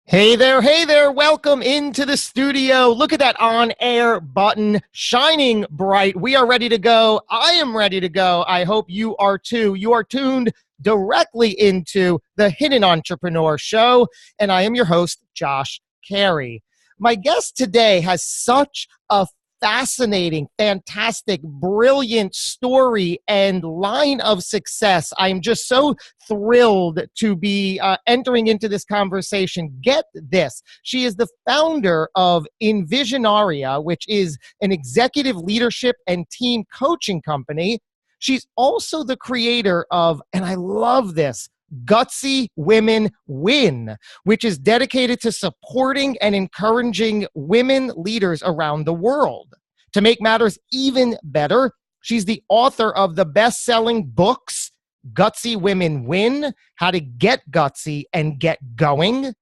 Hey there, welcome into the studio. Look at that on-air button shining bright. We are ready to go. I am ready to go. I hope you are too. You are tuned directly into the Hidden Entrepreneur Show, and I am your host, Josh Carey. My guest today has such a fascinating, fantastic, brilliant story and line of success. I'm just so thrilled to be entering into this conversation. Get this. She is the founder of inVisionaria, which is an executive leadership and team coaching company. She's also the creator of, and I love this, Gutsy Women Win, which is dedicated to supporting and encouraging women leaders around the world. To make matters even better, she's the author of the best-selling books, Gutsy Women Win, How to Get Gutsy and Get Going,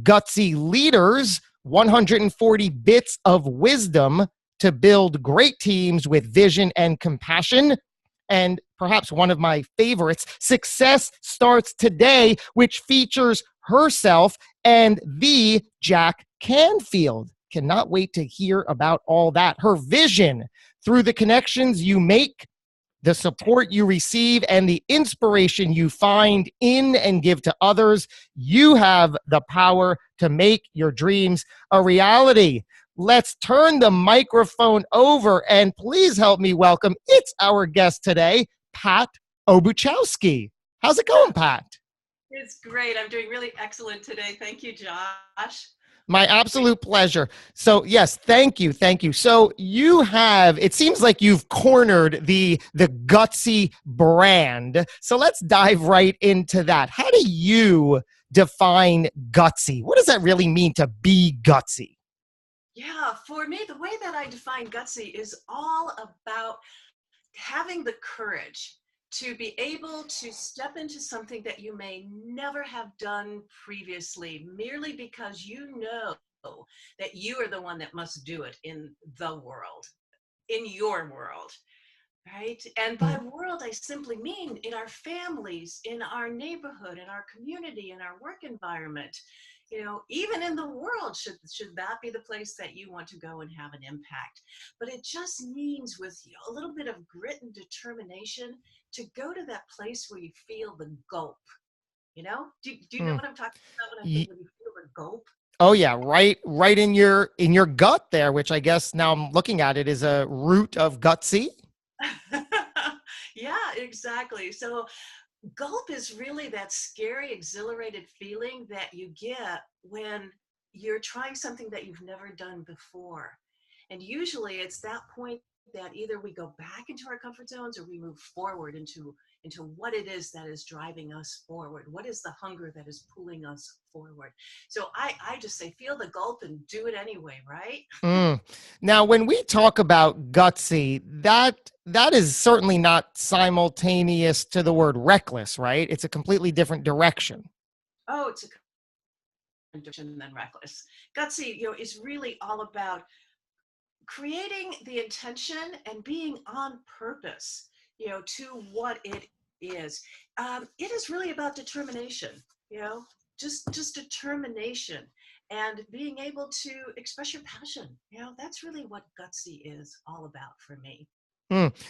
Gutsy Leaders, 140 Bits of Wisdom to Build Great Teams with Vision and Compassion, and perhaps one of my favorites, Success Starts Today, which features herself and the Jack Canfield. Cannot wait to hear about all that. Her vision through the connections you make, the support you receive, and the inspiration you find in and give to others. You have the power to make your dreams a reality. Let's turn the microphone over and please help me welcome, it's our guest today, Pat Obuchowski. How's it going, Pat? It's great. I'm doing really excellent today. Thank you, Josh. My absolute pleasure. So yes, thank you. Thank you. So you have, it seems like you've cornered the Gutsy brand. So let's dive right into that. How do you define gutsy? What does that really mean to be gutsy? Yeah, for me, the way that I define gutsy is all about having the courage to be able to step into something that you may never have done previously, merely because you know that you are the one that must do it in the world, in your world. Right? And by world, I simply mean in our families, in our neighborhood, in our community, in our work environment. You know, even in the world, should that be the place that you want to go and have an impact? But it just means with a little bit of grit and determination to go to that place where you feel the gulp. You know, do you know Mm. what I'm talking about when I think Ye- when you feel the gulp? Oh yeah, right in your gut there, which I guess now I'm looking at it is a root of gutsy. Yeah, exactly. So gulp is really that scary, exhilarated feeling that you get when you're trying something that you've never done before. And usually it's that point that either we go back into our comfort zones or we move forward into what it is that is driving us forward. What is the hunger that is pulling us forward? So I just say, feel the gulp and do it anyway, right? Mm. Now, when we talk about gutsy, that is certainly not simultaneous to the word reckless, right? It's a completely different direction. Oh, it's a direction than reckless. Gutsy, is really all about creating the intention and being on purpose, to what it is. It is really about determination, you know, just determination and being able to express your passion. That's really what Gutsy is all about for me.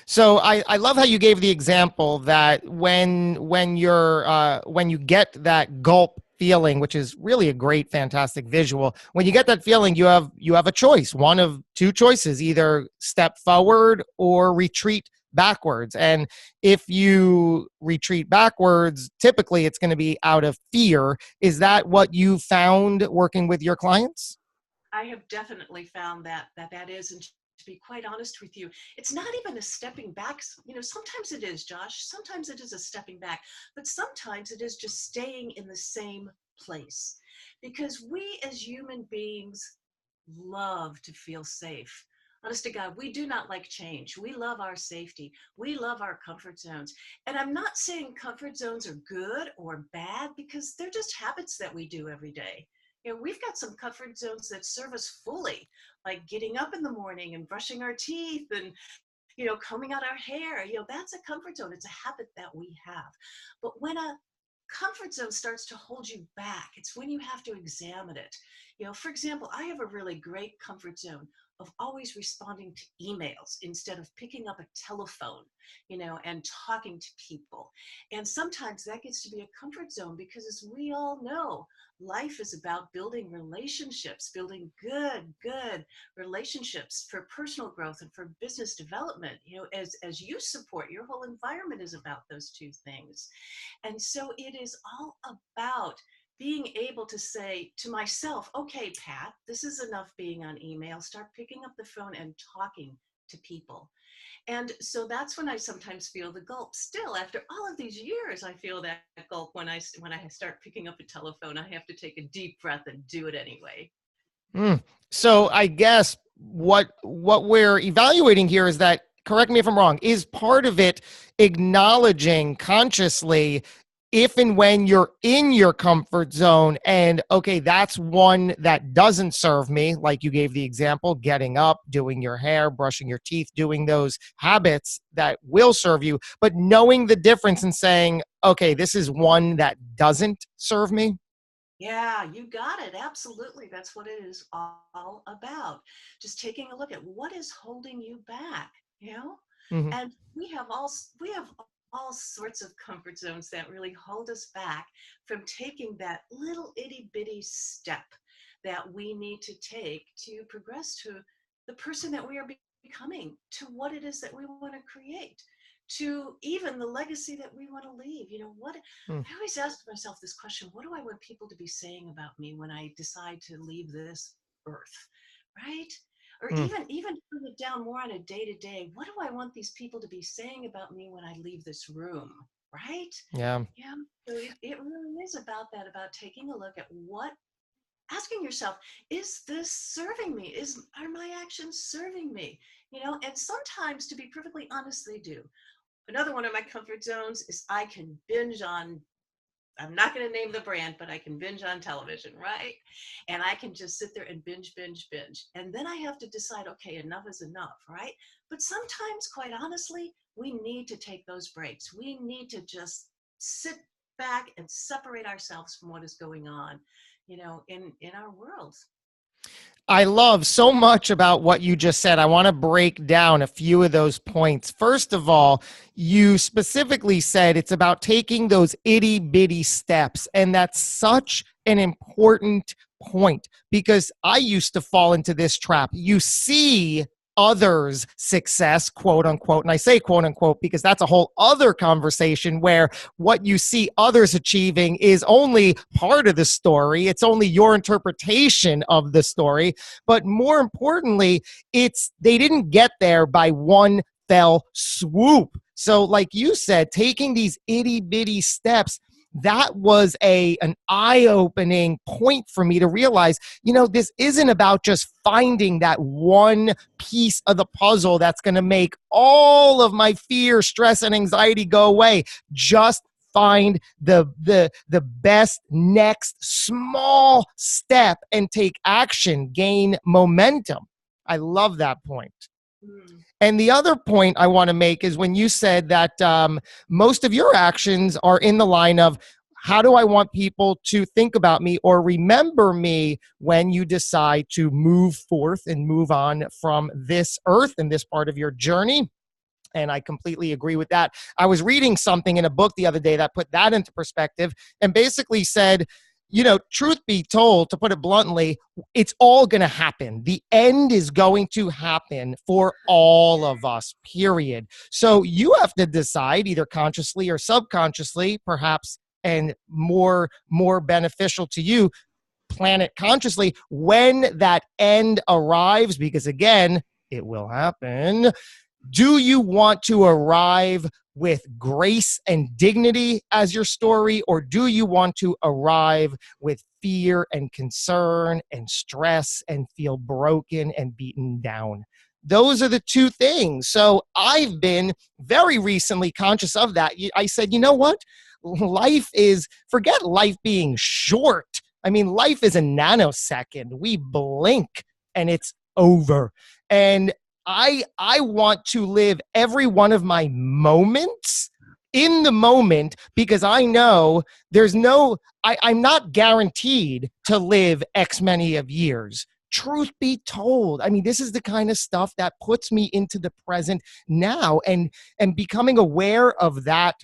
So I love how you gave the example that when you get that gulp feeling, which is really a great, fantastic visual, when you get that feeling, you have a choice, one of two choices, either step forward or retreat backwards. And if you retreat backwards, typically it's going to be out of fear. Is that what you found working with your clients? I have definitely found that is, and to be quite honest with you, it's not even a stepping back. Sometimes it is, Josh. Sometimes it is a stepping back, but sometimes it is just staying in the same place. Because we as human beings love to feel safe. Honest to God, we do not like change. We love our safety. We love our comfort zones. And I'm not saying comfort zones are good or bad because they're just habits that we do every day. We've got some comfort zones that serve us fully, like getting up in the morning and brushing our teeth and, combing out our hair. That's a comfort zone. It's a habit that we have. But when a comfort zone starts to hold you back. It's when you have to examine it. For example, I have a really great comfort zone of always responding to emails instead of picking up a telephone, and talking to people. And sometimes that gets to be a comfort zone because, as we all know, life is about building relationships, building good relationships for personal growth and for business development. As you support, your whole environment is about those two things. And so it is all about being able to say to myself, okay, Pat, this is enough being on email. Start picking up the phone and talking to people. And so that's when I sometimes feel the gulp. Still, after all of these years, I feel that gulp when I start picking up a telephone. I have to take a deep breath and do it anyway. So I guess what we're evaluating here is that, correct me if I'm wrong, is part of it acknowledging consciously if and when you're in your comfort zone and, okay, that's one that doesn't serve me, like you gave the example, getting up, doing your hair, brushing your teeth, doing those habits that will serve you, but knowing the difference and saying, okay, this is one that doesn't serve me. Yeah, you got it. Absolutely. That's what it is all about. Just taking a look at what is holding you back, Mm-hmm. And we have all sorts of comfort zones that really hold us back from taking that little itty bitty step that we need to take to progress to the person that we are becoming, to what it is that we want to create, to even the legacy that we want to leave. I always ask myself this question: what do I want people to be saying about me when I decide to leave this earth, right? Or Mm. even put it down more on a day-to-day, what do I want these people to be saying about me when I leave this room, right? Yeah. Yeah. So it really is about that, about taking a look at asking yourself, is this serving me? Are my actions serving me? And sometimes, to be perfectly honest, they do. Another one of my comfort zones is I can binge on, I'm not going to name the brand, but I can binge on television, right? And I can just sit there and binge. And then I have to decide, okay, enough is enough, right? But sometimes, quite honestly, we need to take those breaks. We need to just sit back and separate ourselves from what is going on, in our world. I love so much about what you just said. I want to break down a few of those points. First of all, you specifically said it's about taking those itty bitty steps. And that's such an important point because I used to fall into this trap. You see others' success, quote unquote. And I say quote unquote because that's a whole other conversation where what you see others achieving is only part of the story. It's only your interpretation of the story. But more importantly, they didn't get there by one fell swoop. So like you said, taking these itty bitty steps, that was an eye-opening point for me to realize, this isn't about just finding that one piece of the puzzle that's going to make all of my fear, stress, and anxiety go away. Just find the best next small step and take action, gain momentum. I love that point. Mm. And the other point I want to make is when you said that most of your actions are in the line of how do I want people to think about me or remember me when you decide to move forth and move on from this earth and this part of your journey. And I completely agree with that. I was reading something in a book the other day that put that into perspective and basically said, truth be told, to put it bluntly, it's all going to happen. The end is going to happen for all of us, period. So you have to decide either consciously or subconsciously, perhaps, and more beneficial to you, plan it consciously when that end arrives, because again, it will happen. Do you want to arrive with grace and dignity as your story, or do you want to arrive with fear and concern and stress and feel broken and beaten down? Those are the two things. So I've been very recently conscious of that. I said, you know what? Forget life being short. I mean, life is a nanosecond. We blink and it's over. And I want to live every one of my moments in the moment, because I know I'm not guaranteed to live X many of years. Truth be told, I mean, this is the kind of stuff that puts me into the present now, and becoming aware of that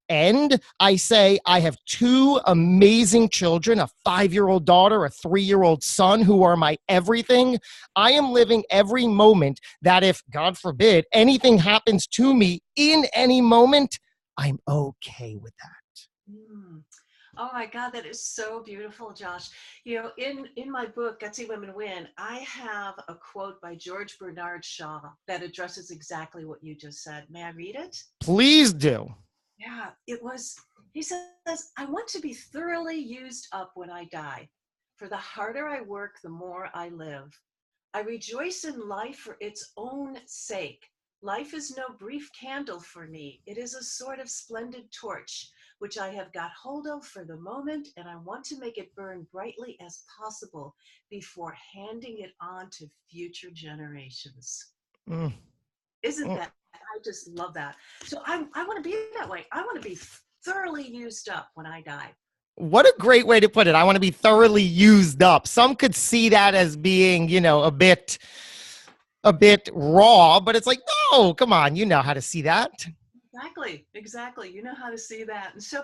end. I say I have two amazing children, a 5-year-old daughter, a 3-year-old son, who are my everything. I am living every moment that if, God forbid, anything happens to me in any moment, I'm okay with that. Mm. Oh my God, that is so beautiful, Josh. You know, in my book, Gutsy Women Win, I have a quote by George Bernard Shaw that addresses exactly what you just said. May I read it? Please do. Yeah, he says, I want to be thoroughly used up when I die. For the harder I work, the more I live. I rejoice in life for its own sake. Life is no brief candle for me. It is a sort of splendid torch, which I have got hold of for the moment, and I want to make it burn brightly as possible before handing it on to future generations. Mm. Isn't that? I just love that. So I want to be that way. I want to be thoroughly used up when I die. What a great way to put it. I want to be thoroughly used up. Some could see that as being, a bit raw, but it's like, no, come on, you know how to see that. Exactly. You know how to see that. And so,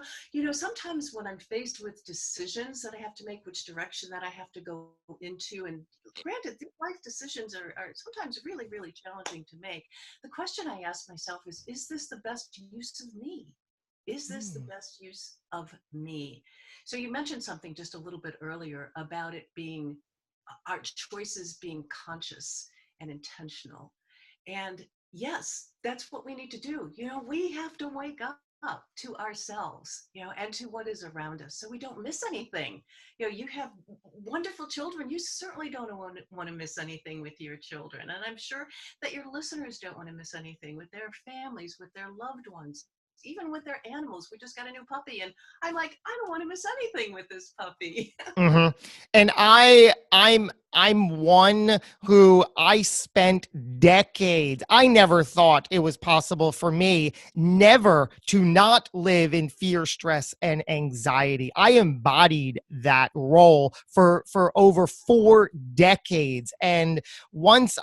sometimes when I'm faced with decisions that I have to make, which direction that I have to go into, and granted, these life decisions are sometimes really, really challenging to make. The question I ask myself is this the best use of me? Is this the best use of me? So you mentioned something just a little bit earlier about it being our choices being conscious and intentional. And yes, that's what we need to do. We have to wake up to ourselves, and to what is around us so we don't miss anything. You have wonderful children. You certainly don't want to miss anything with your children. And I'm sure that your listeners don't want to miss anything with their families, with their loved ones, even with their animals. We just got a new puppy, and I'm like, I don't want to miss anything with this puppy. Mm-hmm. And I'm one who I spent decades. I never thought it was possible for me never to not live in fear, stress, and anxiety. I embodied that role for over 4 decades. And once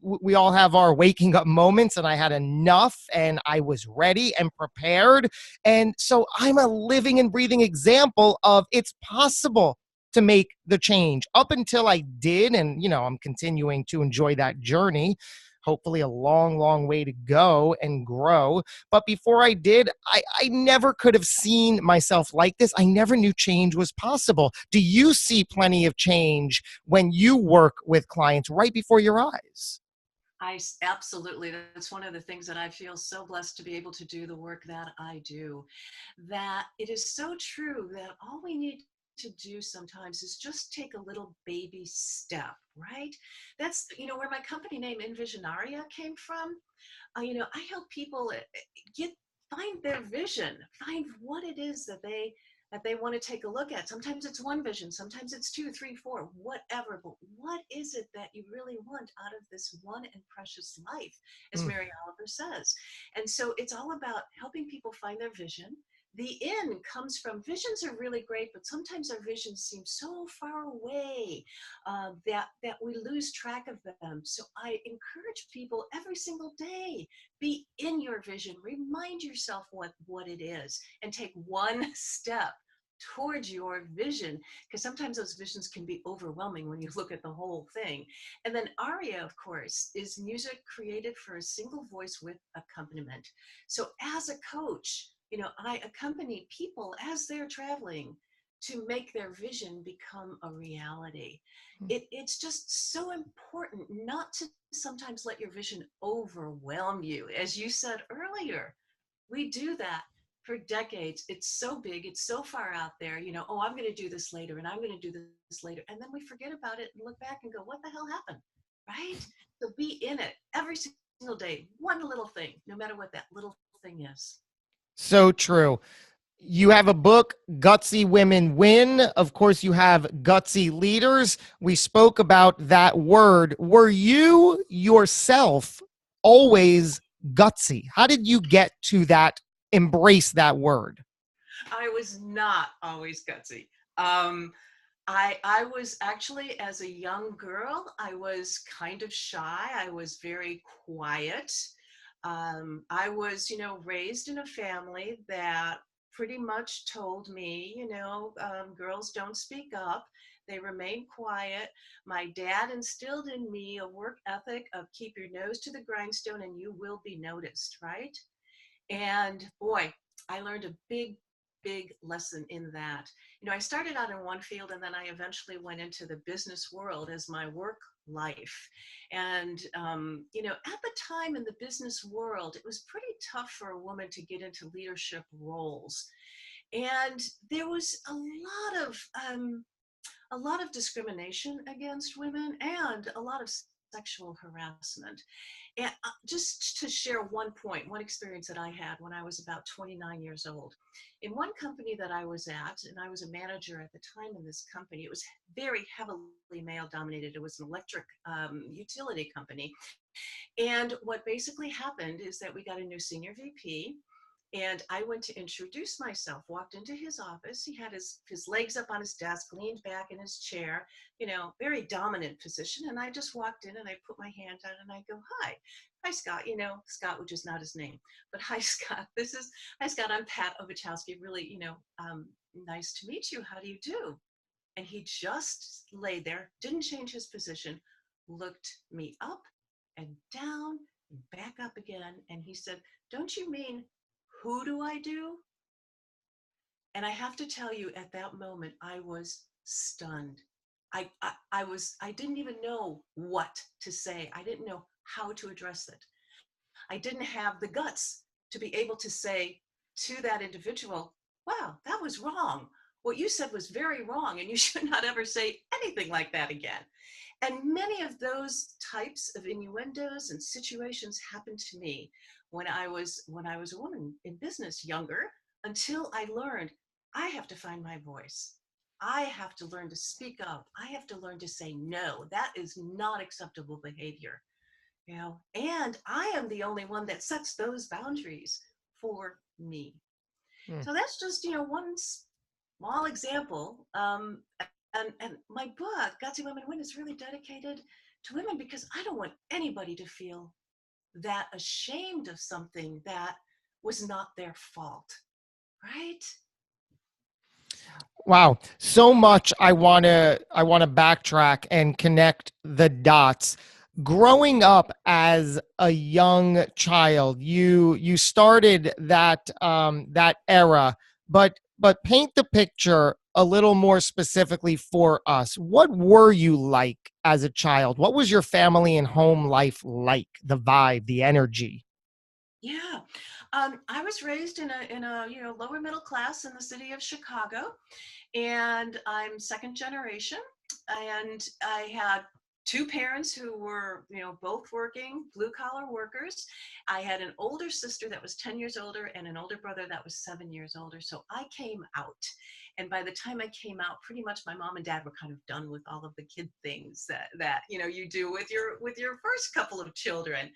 we all have our waking up moments, and I had enough, and I was ready and prepared. And so I'm a living and breathing example of it's possible to make the change. Up until I did, and I'm continuing to enjoy that journey. Hopefully a long, long way to go and grow. But before I did, I never could have seen myself like this. I never knew change was possible. Do you see plenty of change when you work with clients right before your eyes? Absolutely. That's one of the things that I feel so blessed to be able to do the work that I do. That it is so true that all we need to do sometimes is just take a little baby step, right? That's, where my company name inVisionaria came from. I help people find their vision, find what it is that they want to take a look at. Sometimes it's one vision, sometimes it's 2, 3, 4, whatever. But what is it that you really want out of this one and precious life, as Mary Oliver says? And so it's all about helping people find their vision. The in comes from visions are really great, but sometimes our visions seem so far away that we lose track of them. So I encourage people every single day, be in your vision, remind yourself what it is, and take one step towards your vision, because sometimes those visions can be overwhelming when you look at the whole thing. And then aria, of course, is music created for a single voice with accompaniment. So as a coach, I accompany people as they're traveling to make their vision become a reality. It's just so important not to sometimes let your vision overwhelm you. As you said earlier, we do that for decades. It's so big, it's so far out there, oh, I'm going to do this later, and I'm going to do this later. And then we forget about it and look back and go, what the hell happened? Right? So be in it every single day, one little thing, no matter what that little thing is. So true. You have a book, Gutsy Women Win. Of course, you have Gutsy Leaders. We spoke about that word. Were you yourself always gutsy? How did you get to that, embrace that word? I was not always gutsy. I was actually, as a young girl, I was kind of shy. I was very quiet. I was, raised in a family that pretty much told me, girls don't speak up. They remain quiet. My dad instilled in me a work ethic of keep your nose to the grindstone and you will be noticed, right? And boy, I learned a big lesson in that. I started out in one field and then I eventually went into the business world as my work life. And, at the time in the business world, it was pretty tough for a woman to get into leadership roles. And there was a lot of discrimination against women and a lot of sexual harassment. And just to share one experience that I had when I was about 29 years old. In one company that I was at, and I was a manager at the time in this company, it was very heavily male dominated. It was an electric utility company. And what basically happened is that we got a new senior VP. And I went to introduce myself, walked into his office. He had his legs up on his desk, leaned back in his chair, very dominant position. And I just walked in and I put my hand out and I go, hi, Scott, Scott, which is not his name, but hi, Scott, hi, Scott, I'm Pat Obuchowski. Really, nice to meet you. How do you do? And he just lay there, didn't change his position, looked me up and down and back up again. And he said, don't you mean, who do I do? And I have to tell you, at that moment, I was stunned. I didn't even know what to say. I didn't know how to address it. I didn't have the guts to be able to say to that individual, wow, that was wrong. What you said was very wrong, and you should not ever say anything like that again. And many of those types of innuendos and situations happened to me when I was a woman in business, younger, until I learned I have to find my voice. I have to learn to speak up. I have to learn to say no. That is not acceptable behavior, and I am the only one that sets those boundaries for me. So that's just, one small example. And my book, Gutsy Women Win, is really dedicated to women because I don't want anybody to feel that ashamed of something that was not their fault, right? Wow, so much I want to backtrack and connect the dots. Growing up as a young child, you started that that era, but paint the picture a little more specifically for us. What were you like as a child? What was your family and home life like? The vibe, the energy? Yeah, I was raised in a lower middle class in the city of Chicago, and I'm second generation, and I had two parents who were both working, blue collar workers. I had an older sister that was 10 years older and an older brother that was 7 years older. So I came out, and by the time I came out, pretty much my mom and dad were kind of done with all of the kid things that you do with your first couple of children.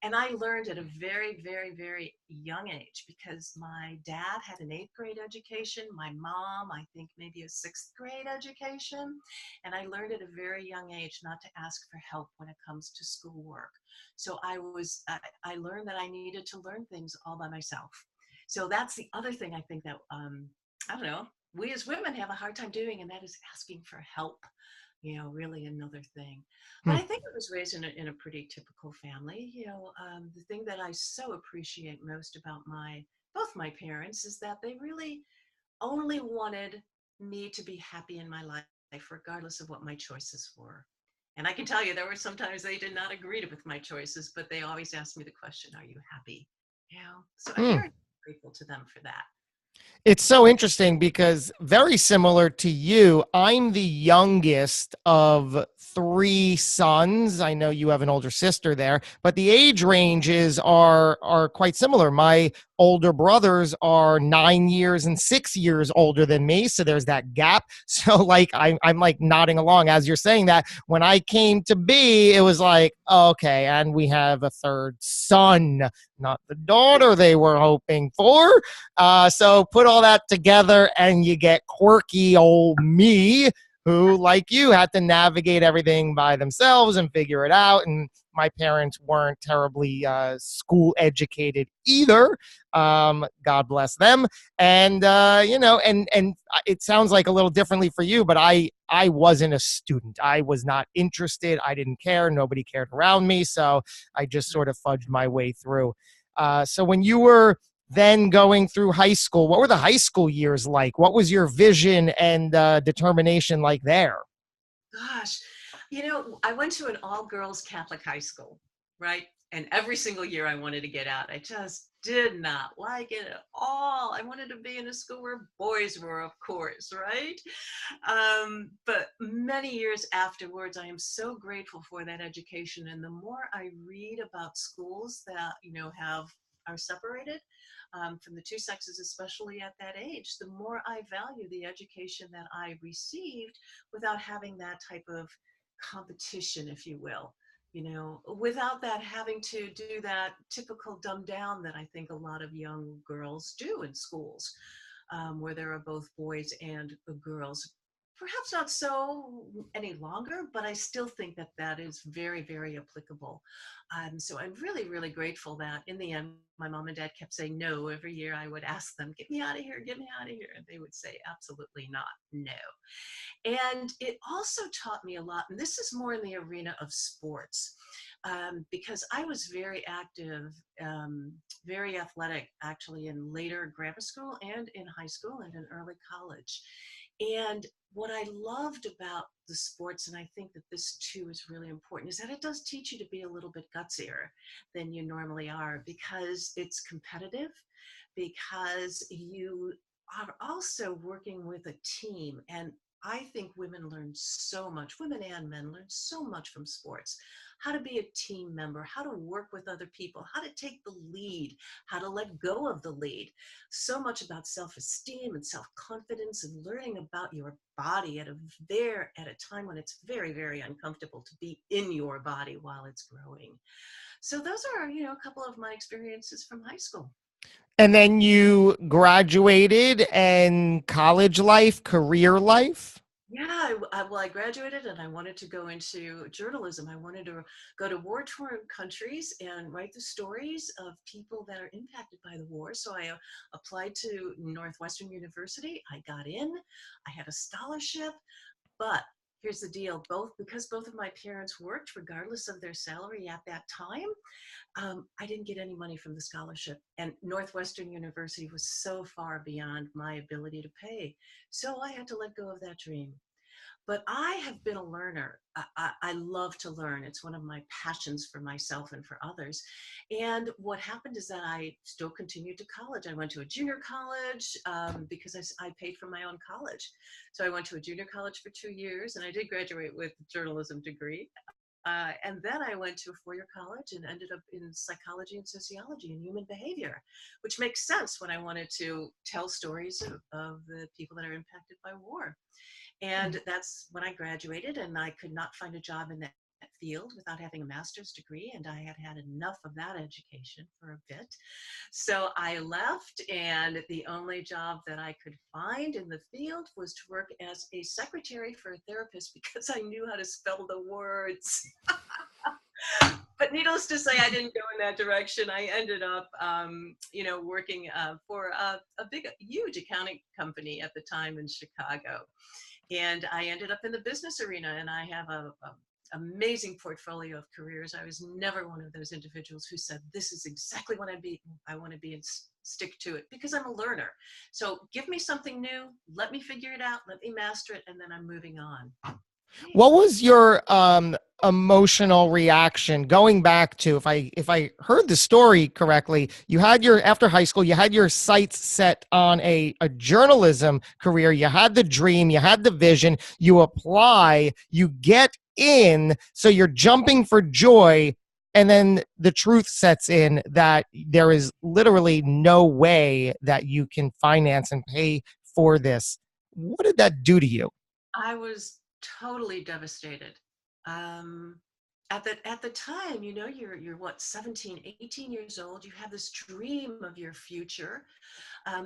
And I learned at a very, very, very young age because my dad had an 8th grade education, my mom, I think maybe a 6th grade education. And I learned at a very young age not to ask for help when it comes to schoolwork. So I learned that I needed to learn things all by myself. So that's the other thing I think that, I don't know, we as women have a hard time doing, and that is asking for help. Really another thing. But I think I was raised in a pretty typical family. The thing that I so appreciate most about both my parents is that they really only wanted me to be happy in my life, regardless of what my choices were. And I can tell you, there were sometimes they did not agree with my choices, but they always asked me the question, are you happy? So I'm very grateful to them for that. It's so interesting because very similar to you, I'm the youngest of 3 sons. I know you have an older sister there, but the age ranges are quite similar. My older brothers are 9 years and 6 years older than me. So there's that gap. So like, I'm like nodding along as you're saying that. When I came to be, it was like, okay, and we have a third son, not the daughter they were hoping for. So put all that together and you get quirky old me, who, like you, had to navigate everything by themselves and figure it out. And my parents weren't terribly school educated either. God bless them. And, and it sounds like a little differently for you, but I wasn't a student. I was not interested. I didn't care. Nobody cared around me. So I just sort of fudged my way through. So when you were then going through high school, what were the high school years like? What was your vision and determination like there? Gosh, I went to an all-girls Catholic high school, right? And every single year I wanted to get out. I just did not like it at all. I wanted to be in a school where boys were, of course, right? But many years afterwards, I am so grateful for that education. And the more I read about schools that, are separated from the two sexes, especially at that age, the more I value the education that I received without having that type of competition, if you will, without that having to do that typical dumb down that I think a lot of young girls do in schools, where there are both boys and girls. Perhaps not so any longer, but I still think that that is very, very applicable. So I'm really, really grateful that in the end, my mom and dad kept saying no. Every year I would ask them, get me out of here, get me out of here. And they would say, absolutely not, no. And it also taught me a lot, and this is more in the arena of sports, because I was very active, very athletic, actually, in later grammar school and in high school and in early college. And what I loved about the sports, and I think that this too is really important, is that it does teach you to be a little bit gutsier than you normally are, because it's competitive, because you are also working with a team. And I think women learn so much, women and men learn so much from sports. How to be a team member, how to work with other people, how to take the lead, how to let go of the lead. So much about self-esteem and self-confidence and learning about your body at a time when it's very, very uncomfortable to be in your body while it's growing. So those are, a couple of my experiences from high school. And then you graduated, and college life, career life? Yeah, I graduated and I wanted to go into journalism. I wanted to go to war-torn countries and write the stories of people that are impacted by the war. So I applied to Northwestern University. I got in. I had a scholarship, but here's the deal. Because both of my parents worked, regardless of their salary at that time, I didn't get any money from the scholarship. And Northwestern University was so far beyond my ability to pay. So I had to let go of that dream. But I have been a learner. I love to learn. It's one of my passions for myself and for others. And what happened is that I still continued to college. I went to a junior college because I paid for my own college. So I went to a junior college for 2 years, and I did graduate with a journalism degree. And then I went to a four-year college and ended up in psychology and sociology and human behavior, which makes sense when I wanted to tell stories of the people that are impacted by war. And that's when I graduated, and I could not find a job in that field without having a master's degree, and I had had enough of that education for a bit. So I left, and the only job that I could find in the field was to work as a secretary for a therapist, because I knew how to spell the words. But needless to say, I didn't go in that direction. I ended up, working for a huge accounting company at the time in Chicago. And I ended up in the business arena, and I have a amazing portfolio of careers. I was never one of those individuals who said, this is exactly what I want to be, and stick to it, because I'm a learner. So give me something new, let me figure it out, let me master it, and then I'm moving on. What was your emotional reaction going back to, if I heard the story correctly, you had after high school, you had your sights set on a journalism career. You had the dream, you had the vision, you apply, you get in, so you're jumping for joy. And then the truth sets in that there is literally no way that you can finance and pay for this. What did that do to you? I was totally devastated. Um, at the time, you're what, 17, 18 years old. You have this dream of your future.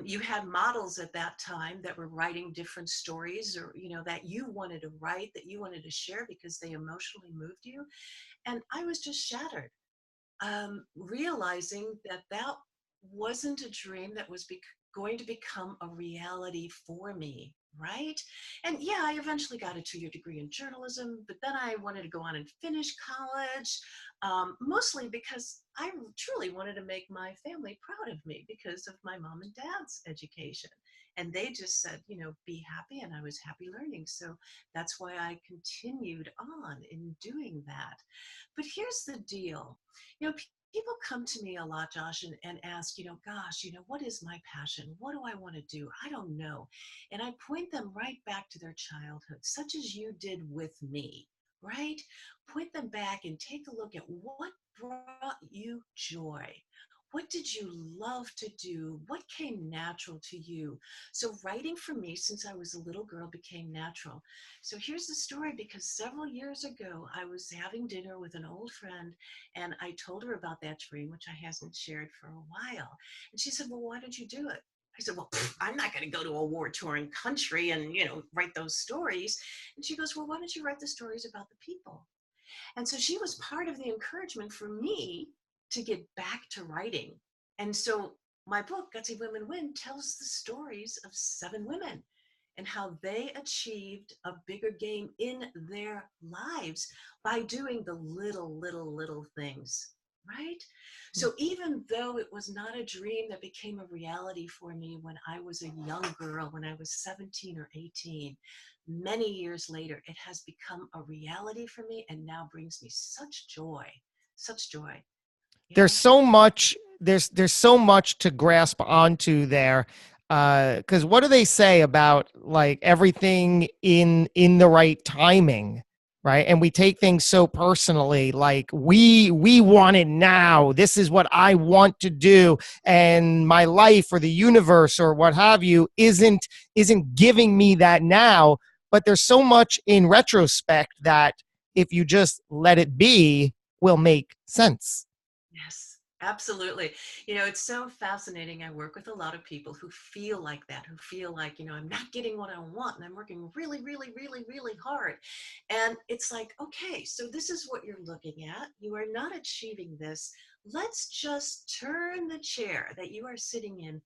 You had models at that time that were writing different stories, or that you wanted to write, that you wanted to share because they emotionally moved you. And I was just shattered, realizing that wasn't a dream that was going to become a reality for me, right? And yeah, I eventually got a 2-year degree in journalism, but then I wanted to go on and finish college, mostly because I truly wanted to make my family proud of me because of my mom and dad's education. And they just said, be happy, and I was happy learning. So that's why I continued on in doing that. But here's the deal. People come to me a lot, Josh, and ask, gosh, what is my passion? What do I want to do? I don't know. And I point them right back to their childhood, such as you did with me, right? Point them back and take a look at what brought you joy. What did you love to do? What came natural to you? So writing for me since I was a little girl became natural. So here's the story, because several years ago, I was having dinner with an old friend, and I told her about that dream, which I hasn't shared for a while. And she said, well, why did you do it? I said, well, I'm not going to go to a war-torn country and, write those stories. And she goes, well, why don't you write the stories about the people? And so she was part of the encouragement for me to get back to writing. And so my book, Gutsy Women Win, tells the stories of 7 women and how they achieved a bigger game in their lives by doing the little things, right? So even though it was not a dream that became a reality for me when I was a young girl, when I was 17 or 18, many years later, it has become a reality for me and now brings me such joy, such joy. There's so much there's so much to grasp onto there, because what do they say about like everything in the right timing, right? And we take things so personally, like we want it now, this is what I want to do, and my life or the universe or what have you isn't giving me that now. But there's so much in retrospect that if you just let it be will make sense. Yes, absolutely. It's so fascinating. I work with a lot of people who feel like that, who feel like, I'm not getting what I want and I'm working really, really, really, really hard. And it's like, okay, so this is what you're looking at. You are not achieving this. Let's just turn the chair that you are sitting in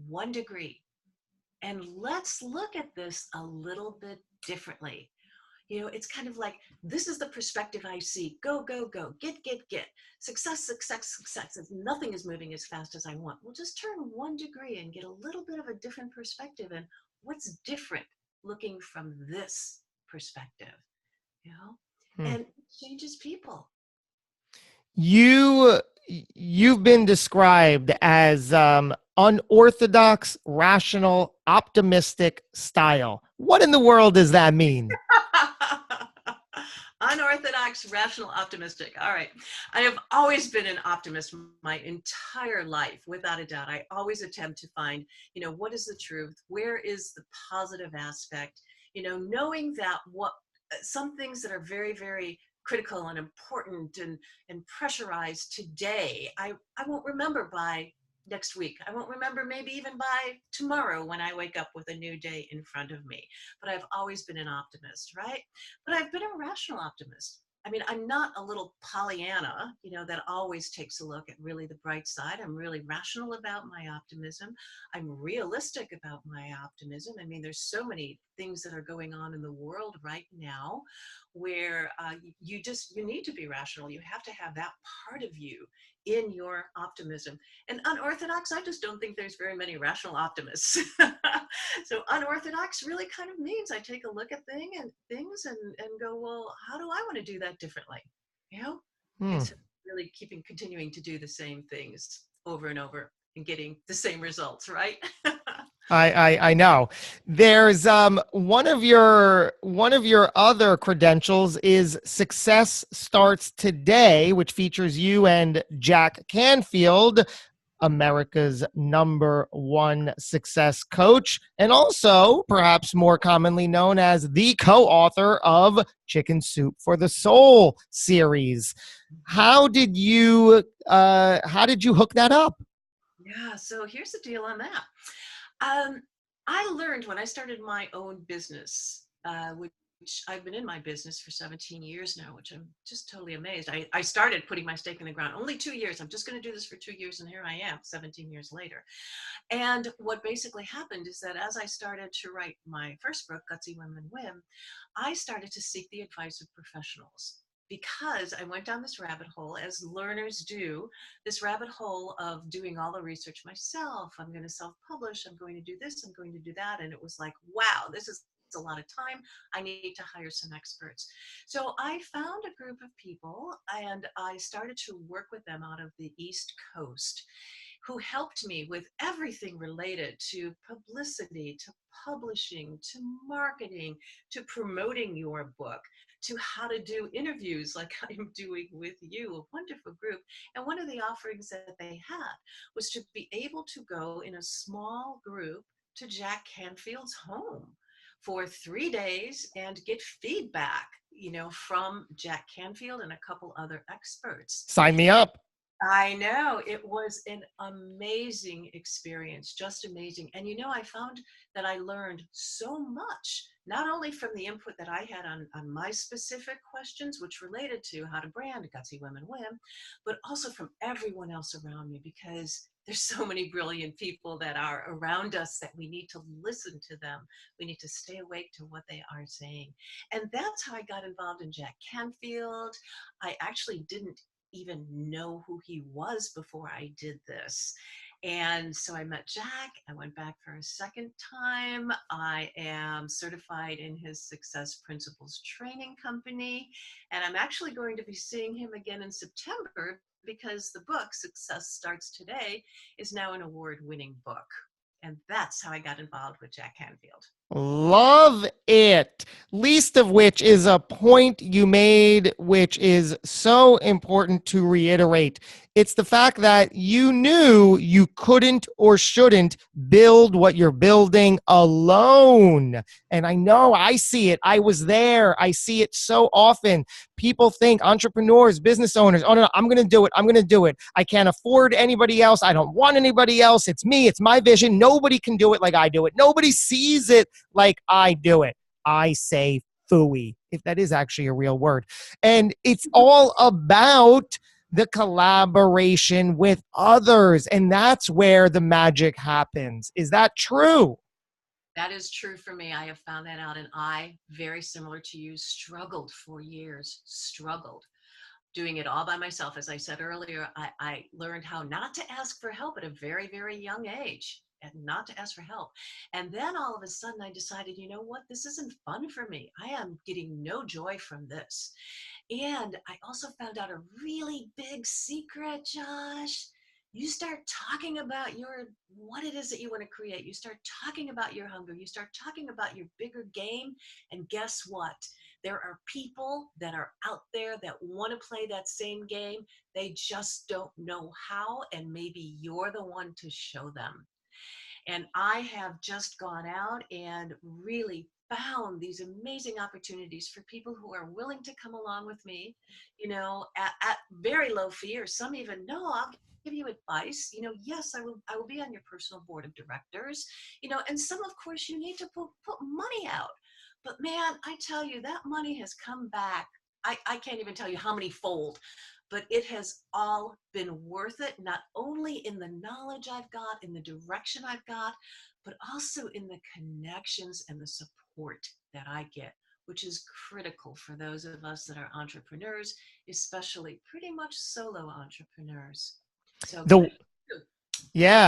1 degree and let's look at this a little bit differently. It's kind of like, this is the perspective I see. Go, go, go. Get. Success, success, success. If nothing is moving as fast as I want, we'll just turn 1 degree and get a little bit of a different perspective. And what's different looking from this perspective, you know? Hmm. And it changes people. You you've been described as unorthodox, rational, optimistic style. What in the world does that mean? Unorthodox, rational, optimistic. All right. I have always been an optimist my entire life, without a doubt. I always attempt to find, what is the truth? Where is the positive aspect? Knowing that some things that are very, very critical and important and pressurized today, I won't remember by next week. I won't remember maybe even by tomorrow when I wake up with a new day in front of me. But I've always been an optimist, right? But I've been a rational optimist. I mean, I'm not a little Pollyanna, that always takes a look at really the bright side. I'm really rational about my optimism. I'm realistic about my optimism. I mean, there's so many things that are going on in the world right now where you need to be rational. You have to have that part of you in your optimism. And unorthodox, I just don't think there's very many rational optimists. So unorthodox really kind of means I take a look at things and go, well, how do I want to do that differently? Hmm. Instead of really continuing to do the same things over and over and getting the same results, right? I know. There's one of your other credentials is Success Starts Today, which features you and Jack Canfield, America's #1 success coach, and also perhaps more commonly known as the co-author of Chicken Soup for the Soul series. How did you hook that up? Yeah, so here's the deal on that. Um, I learned when I started my own business, which I've been in my business for 17 years now, which I'm just totally amazed. I started putting my stake in the ground only 2 years. I'm just going to do this for 2 years, and here I am 17 years later. And what basically happened is that as I started to write my first book, Gutsy Women Win, I started to seek the advice of professionals because I went down this rabbit hole, as learners do, this rabbit hole of doing all the research myself. I'm going to self-publish. I'm going to do this. I'm going to do that. And it was like, wow, this is a lot of time. I need to hire some experts. So I found a group of people and I started to work with them out of the East Coast, who helped me with everything related to publicity, to publishing, to marketing, to promoting your book, to how to do interviews like I'm doing with you, a wonderful group. And one of the offerings that they had was to be able to go in a small group to Jack Canfield's home for 3 days and get feedback, from Jack Canfield and a couple other experts. Sign me up. I know, it was an amazing experience, just amazing. And I found that I learned so much, not only from the input that I had on my specific questions, which related to how to brand Gutsy Women Win, but also from everyone else around me, because there's so many brilliant people that are around us that we need to listen to them. We need to stay awake to what they are saying. And that's how I got involved in Jack Canfield. I actually didn't even know who he was before I did this. And so I met Jack. I went back for a second time. I am certified in his Success Principles training company. And I'm actually going to be seeing him again in September because the book, Success Starts Today, is now an award-winning book. And that's how I got involved with Jack Canfield. Love it. Least of which is a point you made, which is so important to reiterate. It's the fact that you knew you couldn't or shouldn't build what you're building alone. And I know I see it. I was there. I see it so often. People think, entrepreneurs, business owners, oh no, I'm going to do it. I'm going to do it. I can't afford anybody else. I don't want anybody else. It's me. It's my vision. Nobody can do it like I do it. Nobody sees it like I do it. I say phooey, if that is actually a real word. And it's all about the collaboration with others. And that's where the magic happens. Is that true? That is true for me. I have found that out. And I, very similar to you, struggled for years, doing it all by myself. As I said earlier, I learned how not to ask for help at a very, very young age. And not to ask for help. And then all of a sudden I decided, you know what, this isn't fun for me. I am getting no joy from this. And I also found out a really big secret, Josh. You start talking about what it is that you want to create. You start talking about your hunger. You start talking about your bigger game. And guess what? There are people that are out there that want to play that same game. They just don't know how. And maybe you're the one to show them. And I have just gone out and really found these amazing opportunities for people who are willing to come along with me, at very low fee, or some even, no, I'll give you advice. Yes, I will be on your personal board of directors, and some, of course, you need to put money out. But man, I tell you, that money has come back. I can't even tell you how many fold. But it has all been worth it, not only in the knowledge I've got, in the direction I've got, but also in the connections and the support that I get, which is critical for those of us that are entrepreneurs, especially pretty much solo entrepreneurs. So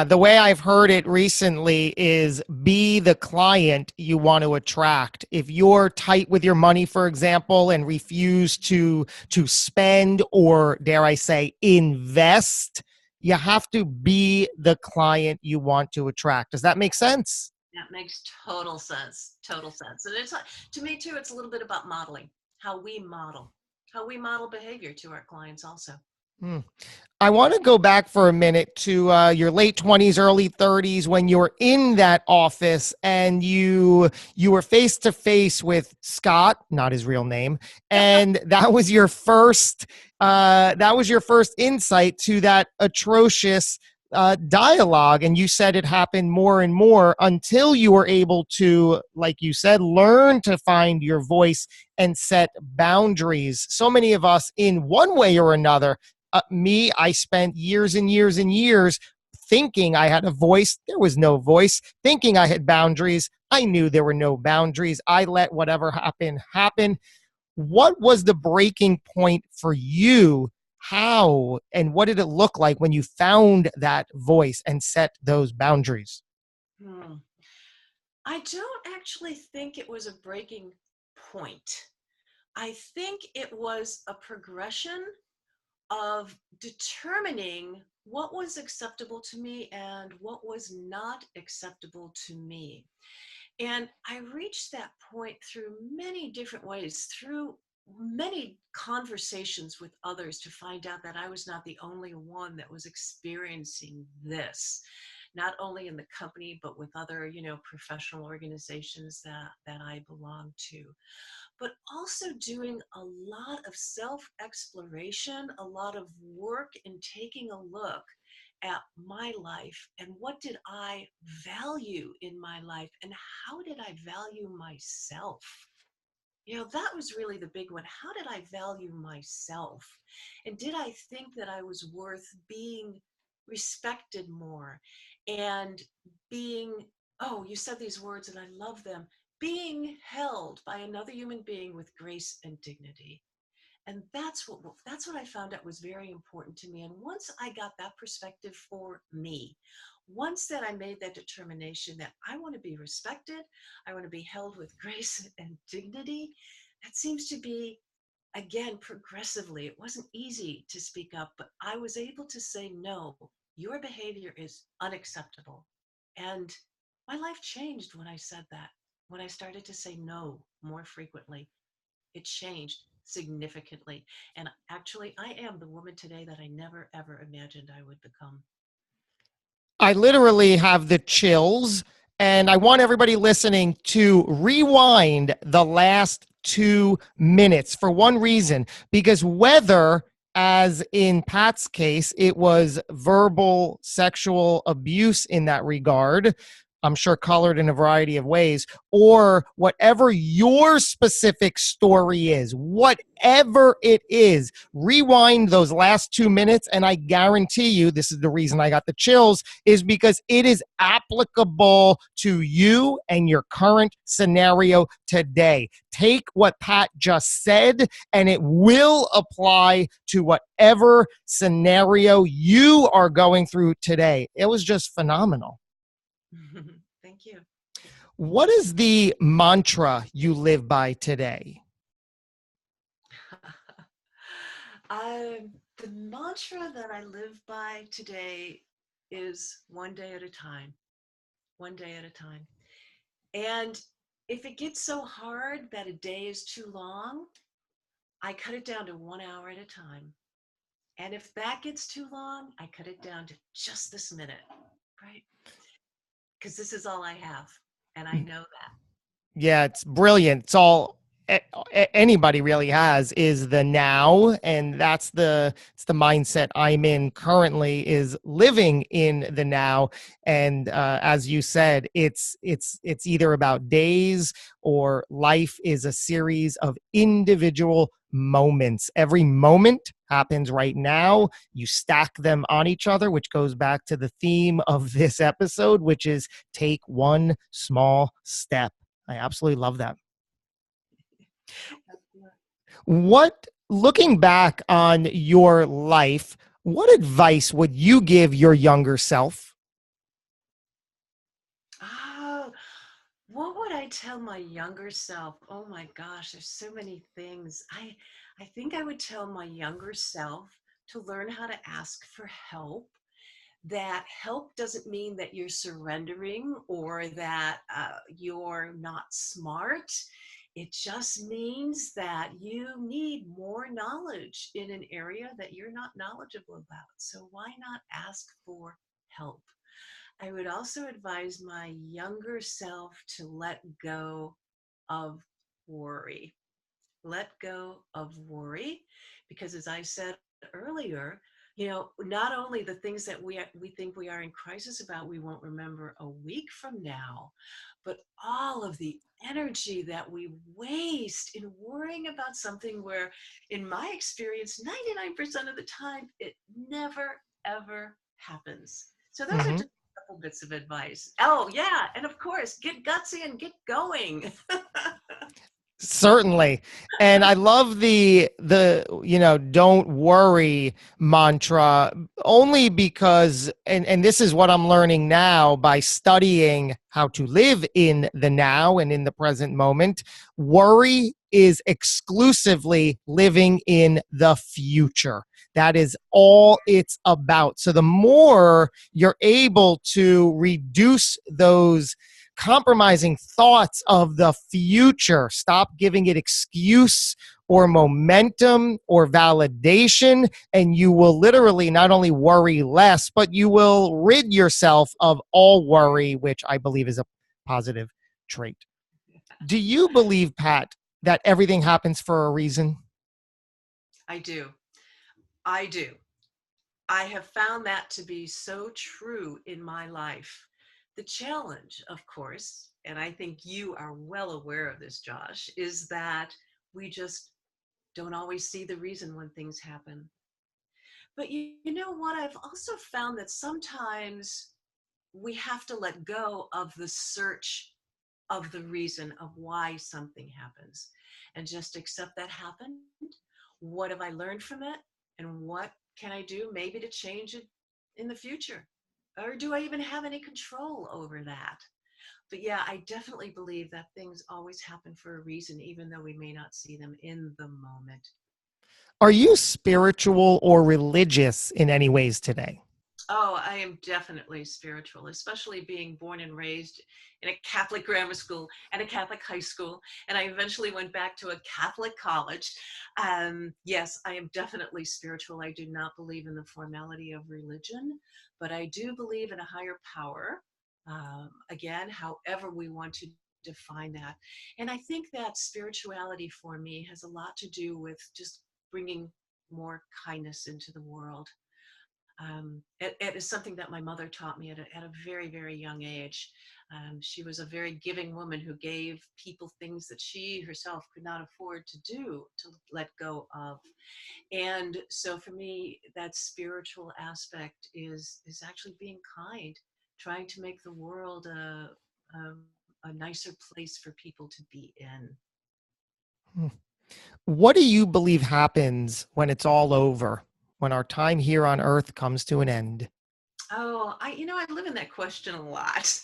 the way I've heard it recently is be the client you want to attract. If you're tight with your money, for example, and refuse to spend, or dare I say invest, you have to be the client you want to attract. Does that make sense? That makes total sense. Total sense. And it's to me too, it's a little bit about modeling, how we model behavior to our clients also. Hmm. I want to go back for a minute to your late 20s, early 30s, when you were in that office and you were face to face with Scott, not his real name, and that was your first insight to that atrocious dialogue. And you said it happened more and more until you were able to, like you said, learn to find your voice and set boundaries. So many of us, in one way or another, I spent years and years and years thinking I had a voice. There was no voice. Thinking I had boundaries. I knew there were no boundaries. I let whatever happen, happen. What was the breaking point for you? How and what did it look like when you found that voice and set those boundaries? Hmm. I don't actually think it was a breaking point. I think it was a progression of determining what was acceptable to me and what was not acceptable to me. And I reached that point through many different ways, through many conversations with others to find out that I was not the only one that was experiencing this, not only in the company, but with other, professional organizations that I belong to, but also doing a lot of self-exploration, a lot of work in taking a look at my life and what did I value in my life and how did I value myself? That was really the big one. How did I value myself? And did I think that I was worth being respected more and being, oh, you said these words and I love them, being held by another human being with grace and dignity. And that's what I found out was very important to me. And once I got that perspective for me, once that I made that determination that I want to be respected, I want to be held with grace and dignity, that seems to be, again, progressively. It wasn't easy to speak up, but I was able to say, no, your behavior is unacceptable. And my life changed when I said that. When I started to say no more frequently, it changed significantly. And actually, I am the woman today that I never, ever imagined I would become. I literally have the chills, and I want everybody listening to rewind the last 2 minutes for one reason, because whether, as in Pat's case, it was verbal sexual abuse in that regard, I'm sure colored in a variety of ways, or whatever your specific story is, whatever it is, rewind those last 2 minutes. And I guarantee you, this is the reason I got the chills, is because it is applicable to you and your current scenario today. Take what Pat just said, and it will apply to whatever scenario you are going through today. It was just phenomenal. Thank you. What is the mantra you live by today? The mantra that I live by today is one day at a time, one day at a time. And if it gets so hard that a day is too long, I cut it down to 1 hour at a time. And if that gets too long, I cut it down to just this minute, right? Because this is all I have. And I know that. Yeah, it's brilliant. It's all anybody really has is the now, and it's the mindset I'm in currently, is living in the now. And as you said, it's either about days, or life is a series of individual moments. Every moment happens right now. You stack them on each other, which goes back to the theme of this episode, which is take one small step. I absolutely love that. What, looking back on your life, what advice would you give your younger self? Oh, what would I tell my younger self? Oh my gosh, there's so many things. I think I would tell my younger self to learn how to ask for help, that help doesn't mean that you're surrendering or that you're not smart. It just means that you need more knowledge in an area that you're not knowledgeable about. So why not ask for help? I would also advise my younger self to let go of worry. Let go of worry, because as I said earlier, not only the things that we think we are in crisis about, we won't remember a week from now, but all of the energy that we waste in worrying about something where, in my experience, 99% of the time, it never, ever happens. So those are Hmm. just a couple bits of advice. Oh, yeah. And of course, get gutsy and get going. Certainly. And I love the don't worry mantra, only because and this is what I'm learning now by studying how to live in the now and in the present moment. Worry is exclusively living in the future. That is all it's about. So the more you're able to reduce those compromising thoughts of the future, stop giving it excuse or momentum or validation, and you will literally not only worry less, but you will rid yourself of all worry, which I believe is a positive trait. Do you believe, Pat, that everything happens for a reason? I do. I do. I have found that to be so true in my life. The challenge, of course, and I think you are well aware of this, Josh, is that we just don't always see the reason when things happen. But you know what? I've also found that sometimes we have to let go of the search of the reason of why something happens and just accept that happened. What have I learned from it? And what can I do maybe to change it in the future? Or do I even have any control over that? But yeah, I definitely believe that things always happen for a reason, even though we may not see them in the moment. Are you spiritual or religious in any ways today? Oh, I am definitely spiritual, especially being born and raised in a Catholic grammar school and a Catholic high school. And I eventually went back to a Catholic college. Yes, I am definitely spiritual. I do not believe in the formality of religion, but I do believe in a higher power. Again, however we want to define that. And I think that spirituality for me has a lot to do with just bringing more kindness into the world. It is something that my mother taught me at a very, very young age. She was a very giving woman who gave people things that she herself could not afford to do, to let go of. And so for me, that spiritual aspect is actually being kind, trying to make the world a, a nicer place for people to be in. What do you believe happens when it's all over, when our time here on earth comes to an end? Oh, I live in that question a lot.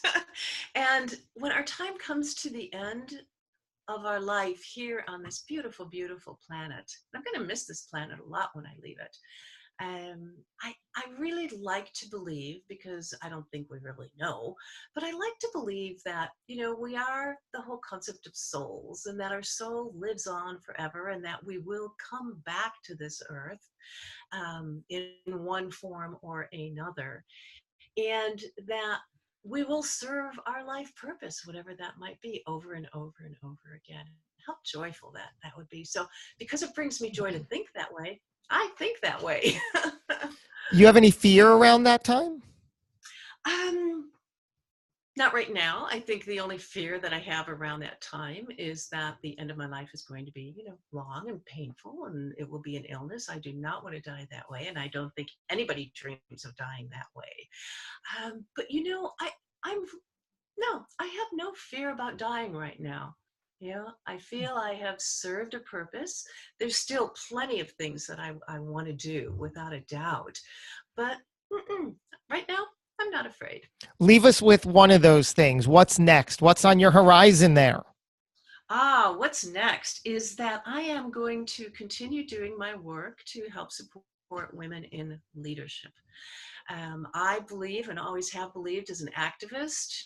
And when our time comes to the end of our life here on this beautiful, beautiful planet, I'm going to miss this planet a lot when I leave it. I really like to believe, because I don't think we really know, but I like to believe that, we are the whole concept of souls, and that our soul lives on forever, and that we will come back to this earth in one form or another, and that we will serve our life purpose, whatever that might be, over and over and over again. How joyful that would be. So because it brings me joy to think that way, I think that way. You have any fear around that time? um, Not right now. I think the only fear that I have around that time is that the end of my life is going to be, long and painful, and it will be an illness. I do not want to die that way, and I don't think anybody dreams of dying that way. But I'm no, I have no fear about dying right now. I feel I have served a purpose. There's still plenty of things that I want to do, without a doubt. But right now, I'm not afraid. Leave us with one of those things. What's next? What's on your horizon there? What's next is that I am going to continue doing my work to help support women in leadership. I believe, and always have believed as an activist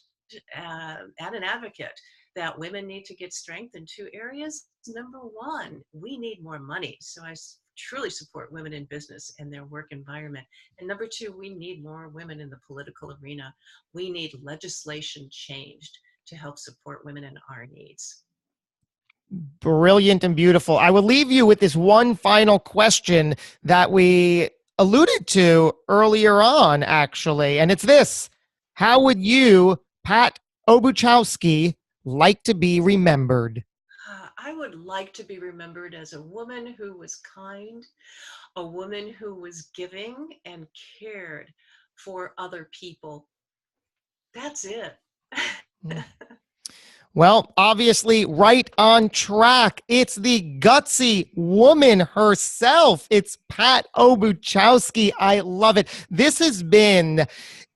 and an advocate, that women need to get strength in two areas. Number one, we need more money. So I truly support women in business and their work environment. And number two, we need more women in the political arena. We need legislation changed to help support women in our needs. Brilliant and beautiful. I will leave you with this one final question that we alluded to earlier on, actually. And it's this: how would you, Pat Obuchowski, like to be remembered? I would like to be remembered as a woman who was kind, a woman who was giving and cared for other people. That's it. Well, obviously, right on track. It's the gutsy woman herself. It's Pat Obuchowski. I love it. This has been,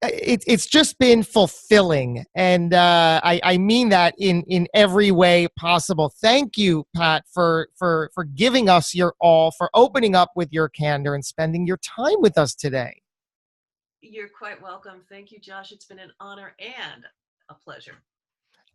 it's just been fulfilling. And I mean that in every way possible. Thank you, Pat, for giving us your all, for opening up with your candor and spending your time with us today. You're quite welcome. Thank you, Josh. It's been an honor and a pleasure.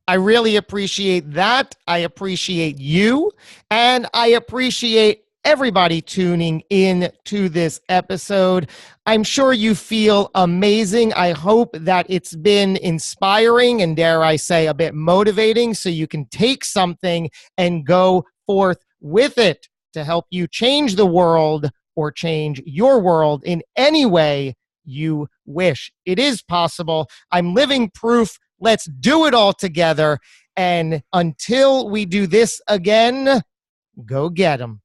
I really appreciate that. I appreciate you, and I appreciate everybody tuning in to this episode. I'm sure you feel amazing. I hope that it's been inspiring and, dare I say, a bit motivating, so you can take something and go forth with it to help you change the world or change your world in any way you wish. It is possible. I'm living proof. Let's do it all together. And until we do this again, go get 'em.